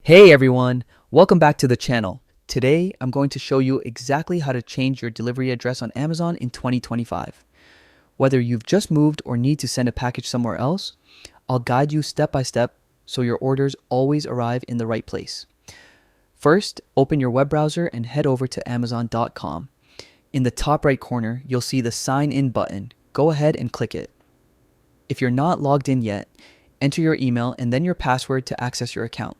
Hey everyone, welcome back to the channel. Today I'm going to show you exactly how to change your delivery address on Amazon in 2025. Whether you've just moved or need to send a package somewhere else, I'll guide you step by step so your orders always arrive in the right place. First, open your web browser and head over to Amazon.com. In the top right corner, you'll see the Sign In button. Go ahead and click it. If you're not logged in yet, enter your email and then your password to access your account.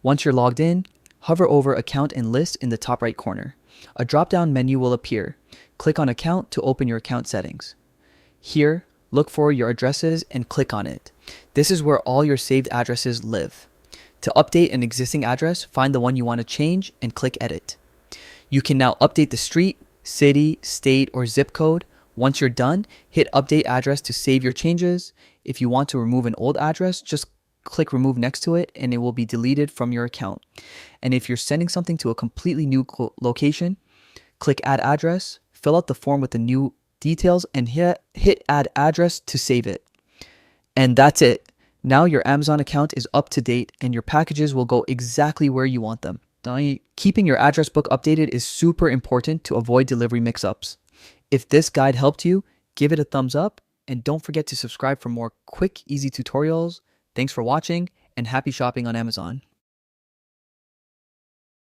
Once you're logged in, hover over Account and List in the top right corner. A drop-down menu will appear. Click on Account to open your account settings. Here, look for your addresses and click on it. This is where all your saved addresses live. To update an existing address, find the one you want to change and click Edit. You can now update the street, city, state, or zip code. Once you're done, hit Update Address to save your changes. If you want to remove an old address, just click Remove next to it and it will be deleted from your account. And if you're sending something to a completely new location, click Add Address, fill out the form with the new details, and hit Add Address to save it. And that's it. Now your Amazon account is up to date and your packages will go exactly where you want them. Keeping your address book updated is super important to avoid delivery mix-ups. If this guide helped you, give it a thumbs up and don't forget to subscribe for more quick, easy tutorials. Thanks for watching and happy shopping on Amazon.